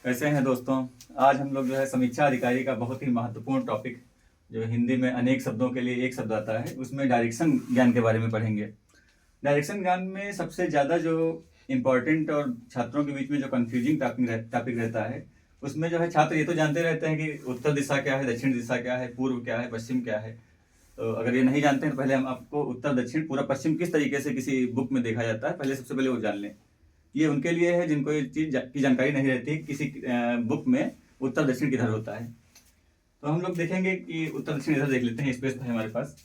कैसे हैं दोस्तों। आज हम लोग जो है समीक्षा अधिकारी का बहुत ही महत्वपूर्ण टॉपिक, जो हिंदी में अनेक शब्दों के लिए एक शब्द आता है, उसमें डायरेक्शन ज्ञान के बारे में पढ़ेंगे। डायरेक्शन ज्ञान में सबसे ज़्यादा जो इम्पोर्टेंट और छात्रों के बीच में जो कंफ्यूजिंग टॉपिक रहता है, उसमें जो है छात्र ये तो जानते रहते हैं कि उत्तर दिशा क्या है, दक्षिण दिशा क्या है, पूर्व क्या है, पश्चिम क्या है। तो अगर ये नहीं जानते हैं तो पहले हम आपको उत्तर दक्षिण पूर्व पश्चिम किस तरीके से किसी बुक में देखा जाता है, पहले सबसे पहले वो जान लें। ये उनके लिए है जिनको ये चीज़ की जानकारी नहीं रहती किसी बुक में उत्तर दक्षिण किधर होता है। तो हम लोग देखेंगे कि उत्तर दक्षिण इधर देख लेते हैं। स्पेस है हमारे पास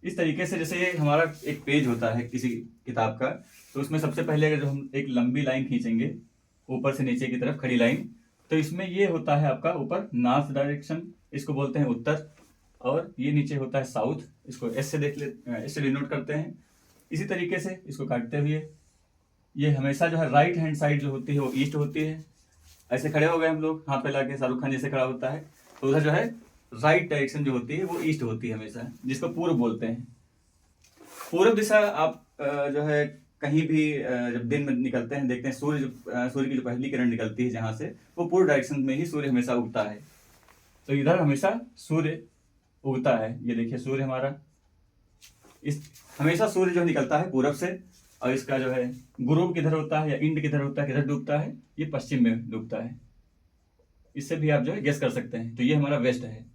इस तरीके से, जैसे ये हमारा एक पेज होता है किसी किताब का, तो उसमें सबसे पहले अगर जो हम एक लंबी लाइन खींचेंगे ऊपर से नीचे की तरफ, खड़ी लाइन, तो इसमें ये होता है आपका ऊपर नॉर्थ डायरेक्शन, इसको बोलते हैं उत्तर, और ये नीचे होता है साउथ, इसको एस से एस से डिनोट करते हैं। इसी तरीके से इसको काटते हुए ये हमेशा जो है राइट हैंड साइड जो होती है वो ईस्ट होती है। ऐसे खड़े हो गए हम लोग, हाथ फैला के शाहरुख खान जैसे खड़ा होता है, तो उधर जो है राइट डायरेक्शन जो होती है वो ईस्ट होती है हमेशा, जिसको पूर्व बोलते हैं। पूर्व दिशा आप जो है कहीं भी जब दिन में निकलते हैं देखते हैं, सूर्य की जो पहली किरण निकलती है जहाँ से, वो पूर्व डायरेक्शन में ही सूर्य हमेशा उगता है। तो इधर हमेशा सूर्य उगता है। ये देखिए सूर्य हमारा, इस हमेशा सूर्य जो निकलता है पूरब से, और इसका जो है गुरूब किधर होता है या इंड किधर होता है, किधर डूबता है, ये पश्चिम में डूबता है। इससे भी आप जो है गेस कर सकते हैं। तो ये हमारा वेस्ट है।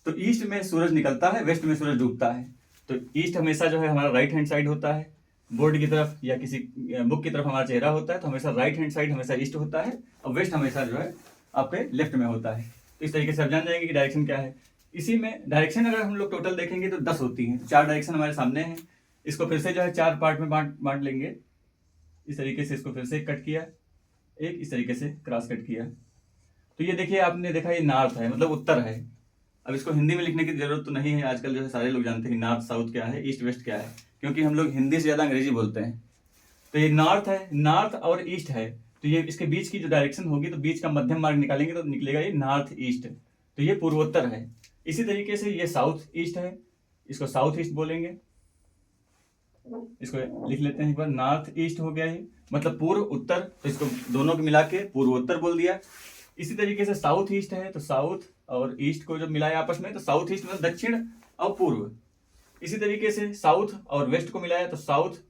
तो ईस्ट में सूरज निकलता है, वेस्ट में सूरज डूबता है। तो ईस्ट हमेशा जो है हमारा राइट हैंड साइड होता है। बोर्ड की तरफ या किसी बुक की तरफ हमारा चेहरा होता है, तो हमेशा राइट हैंड साइड हमेशा ईस्ट होता है, और वेस्ट हमेशा जो है आपके लेफ्ट में होता है। तो इस तरीके से आप जान जाएंगे कि डायरेक्शन क्या है। इसी में डायरेक्शन अगर हम लोग टोटल देखेंगे तो 10 होती हैं। 4 डायरेक्शन हमारे सामने हैं। इसको फिर से जो है 4 पार्ट में बांट लेंगे। इस तरीके से इसको फिर से कट किया, एक इस तरीके से क्रॉस कट किया। तो ये देखिए, आपने देखा ये नॉर्थ है, मतलब उत्तर है। अब इसको हिंदी में लिखने की जरूरत तो नहीं है, आजकल जो है सारे लोग जानते हैं कि नॉर्थ साउथ क्या है, ईस्ट वेस्ट क्या है, क्योंकि हम लोग हिंदी से ज़्यादा अंग्रेजी बोलते हैं। तो ये नॉर्थ है, नॉर्थ और ईस्ट है, तो ये इसके बीच की जो डायरेक्शन होगी, तो बीच का मध्यम मार्ग निकालेंगे तो निकलेगा ये नॉर्थ ईस्ट। तो ये पूर्वोत्तर है। इसी तरीके से ये साउथ ईस्ट है, इसको साउथ ईस्ट बोलेंगे। इसको लिख लेते हैं एक बार, नॉर्थ ईस्ट हो गया ये, मतलब पूर्व उत्तर, तो इसको दोनों को मिला के पूर्वोत्तर बोल दिया। इसी तरीके से साउथ ईस्ट है, तो साउथ और ईस्ट को जब मिलाया आपस में, तो साउथ ईस्ट मतलब दक्षिण और पूर्व। इसी तरीके से साउथ और वेस्ट को मिलाया तो साउथ,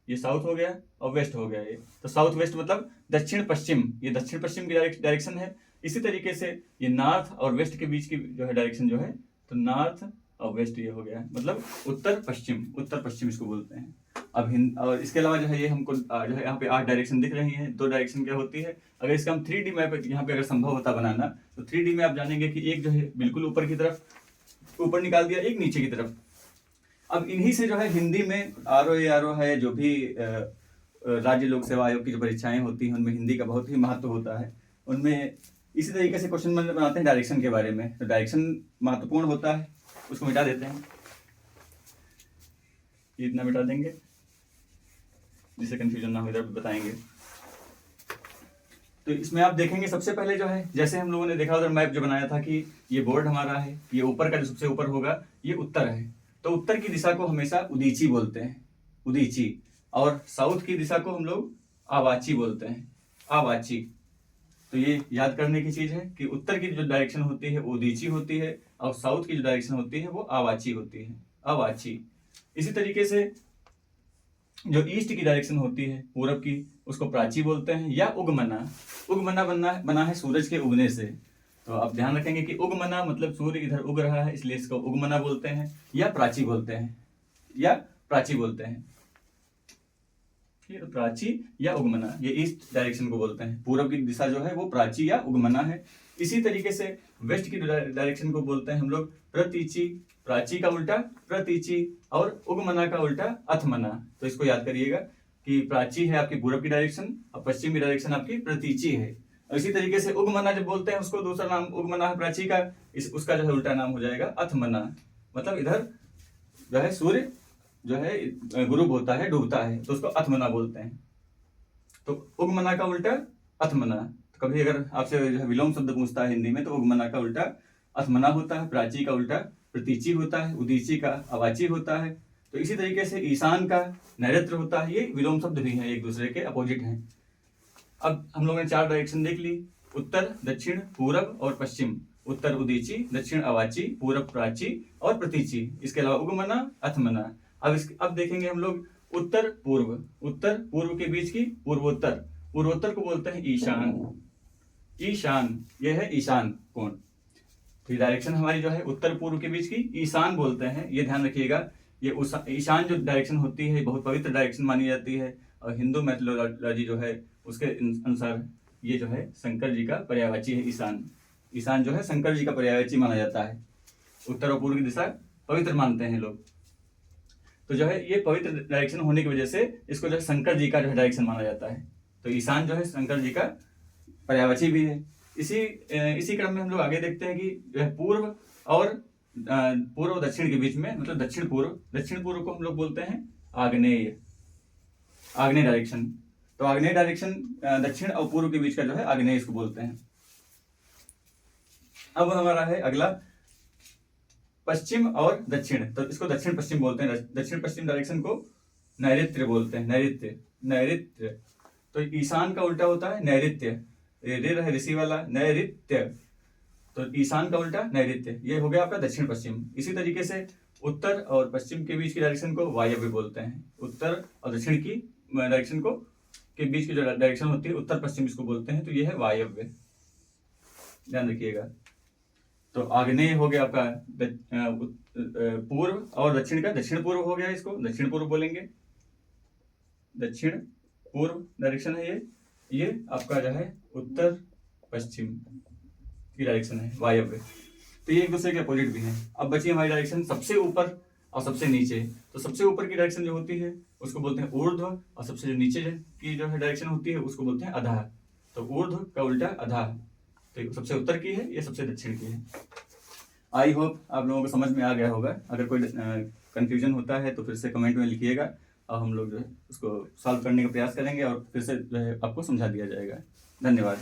ये साउथ हो गया और वेस्ट हो गया ये, तो साउथ वेस्ट मतलब दक्षिण पश्चिम, ये दक्षिण पश्चिम की डायरेक्शन है। इसी तरीके से ये नॉर्थ और वेस्ट के बीच की जो है डायरेक्शन जो है, तो नॉर्थ और वेस्ट ये हो गया, मतलब उत्तर पश्चिम इसको बोलते हैं। अब हिंद और इसके अलावा जो है ये हमको जो है यहाँ पे 8 डायरेक्शन दिख रही हैं। 2 डायरेक्शन क्या होती है, अगर इसका हम 3D मैप यहाँ पे अगर संभव होता बनाना, तो 3D में आप जानेंगे कि एक जो है बिल्कुल ऊपर की तरफ ऊपर निकाल दिया, एक नीचे की तरफ। अब इन्हीं से जो है हिंदी में आरओ है, जो भी राज्य लोक सेवा आयोग की जो परीक्षाएं होती हैं उनमें हिंदी का बहुत ही महत्व होता है। उनमें इसी तरीके से क्वेश्चन बनाते हैं डायरेक्शन के बारे में। तो डायरेक्शन महत्वपूर्ण होता है, उसको मिटा देते हैं, इतना मिटा देंगे जिससे कंफ्यूजन ना हो, इधर बताएंगे। तो इसमें आप देखेंगे सबसे पहले जो है, जैसे हम लोगों ने देखा उधर मैप जो बनाया था कि ये बोर्ड हमारा है, ये ऊपर का जो सबसे ऊपर होगा ये उत्तर है, तो उत्तर की दिशा को हमेशा उदीची बोलते हैं, उदीची। और साउथ की दिशा को हम लोग आवाची बोलते हैं, आवाची। तो ये याद करने की चीज है कि उत्तर की जो डायरेक्शन होती है वो उदीची होती है, और साउथ की जो डायरेक्शन होती है वो आवाची होती है, आवाची। इसी तरीके से जो ईस्ट की डायरेक्शन होती है पूरब की, उसको प्राची बोलते हैं, या उगमना। उगमना बना है सूरज के उगने से। तो आप ध्यान रखेंगे कि उगमना मतलब सूर्य इधर उग रहा है, इसलिए इसको उगमना बोलते हैं, या प्राची बोलते हैं, या प्राची बोलते हैं। ये तो प्राची या उगमना, ये ईस्ट डायरेक्शन को बोलते हैं। पूरब की दिशा जो है वो प्राची या उगमना है। इसी तरीके से वेस्ट की डायरेक्शन को बोलते हैं हम लोग प्रतीची। प्राची का उल्टा प्रतीची, और उगमना का उल्टा अथमना। तो इसको याद करिएगा कि प्राची है आपकी पूरब की डायरेक्शन, और पश्चिम की डायरेक्शन आपकी प्रतीची है। और इसी तरीके से उगमना जब बोलते हैं उसको, दूसरा नाम उगमना है प्राची का, उसका जो है उल्टा नाम हो जाएगा अथमना। मतलब इधर जो है सूर्य जो है गुरूब होता है, डूबता है, तो उसको अथमना बोलते हैं। तो उगमना का उल्टा अथमना। तो कभी अगर आपसे जो है विलोम शब्द पूछता है हिंदी में, तो उगमना का उल्टा अथमना होता है, प्राची का उल्टा प्रतीची होता है, उदीची का अवाची होता है, तो इसी तरीके से ईशान का नैऋत्य होता है, ये विलोम शब्द भी हैं, एक दूसरे के अपोजिट हैं। अब हम लोगों ने 4 डायरेक्शन देख ली, उत्तर, दक्षिण, पूरब और पश्चिम। उत्तर उदीची, दक्षिण अवाची, पूरब प्राची और प्रतीची। इसके अलावा उगमना, अथमना। अब देखेंगे हम लोग उत्तर पूर्व। उत्तर पूर्व के बीच की पूर्वोत्तर। पूर्वोत्तर को बोलते हैं ईशान। ईशान, यह है ईशान कोण। तो ये डायरेक्शन हमारी जो है उत्तर पूर्व के बीच की ईशान बोलते हैं, ये ध्यान रखिएगा। ये ईशान जो डायरेक्शन होती है बहुत पवित्र डायरेक्शन मानी जाती है, और हिंदू मैथोलॉजी जो है उसके अनुसार ये जो है शंकर जी का पर्यायवाची है। ईशान, ईशान जो है शंकर जी का पर्यायवाची माना जाता है। उत्तर और पूर्व की दिशा पवित्र मानते हैं लोग। तो जो है ये पवित्र डायरेक्शन होने की वजह से इसको जो है शंकर जी का जो है डायरेक्शन माना जाता है। तो ईशान जो है शंकर जी का पर्यायवाची भी है। इसी क्रम में हम लोग आगे देखते हैं कि जो है पूर्व और दक्षिण के बीच में, मतलब दक्षिण पूर्व को हम लोग बोलते हैं आग्नेय डायरेक्शन। तो आग्नेय डायरेक्शन दक्षिण और पूर्व के बीच का जो है आग्नेय इसको बोलते हैं। अब हमारा है अगला पश्चिम और दक्षिण। तो इसको दक्षिण पश्चिम बोलते हैं। दक्षिण पश्चिम डायरेक्शन को नैऋत्य बोलते हैं। नैऋत्य। तो ईशान का उल्टा होता है नैऋत्य। रे ऋषि वाला नैऋत्य। तो ईशान का उल्टा नैऋत्य। ये हो गया आपका दक्षिण पश्चिम। इसी तरीके से उत्तर और पश्चिम के बीच की डायरेक्शन को वायव्य बोलते हैं। उत्तर और दक्षिण की डायरेक्शन को के बीच की जो डायरेक्शन होती है उत्तर पश्चिम, इसको बोलते हैं। तो ये है वायव्य, ध्यान रखिएगा। तो आग्नेय हो गया आपका पूर्व, और दक्षिण का दक्षिण पूर्व हो गया, इसको दक्षिण पूर्व बोलेंगे। दक्षिण पूर्व डायरेक्शन है ये आपका जो है उत्तर पश्चिम की डायरेक्शन है, वायव्य। तो ये एक दूसरे के अपोजिट भी हैं। अब बची हमारी डायरेक्शन सबसे ऊपर और सबसे नीचे। तो सबसे ऊपर की डायरेक्शन जो होती है उसको बोलते हैं ऊर्ध्व, और सबसे जो नीचे की जो है डायरेक्शन होती है उसको बोलते हैं अधः। तो ऊर्ध्व का उल्टा अधः। तो सबसे उत्तर की है, ये सबसे दक्षिण की है। आई होप आप लोगों को समझ में आ गया होगा। अगर कोई कंफ्यूजन होता है तो फिर से कमेंट में लिखिएगा, और हम लोग जो है उसको सॉल्व करने का प्रयास करेंगे, और फिर से जो है आपको समझा दिया जाएगा। धन्यवाद।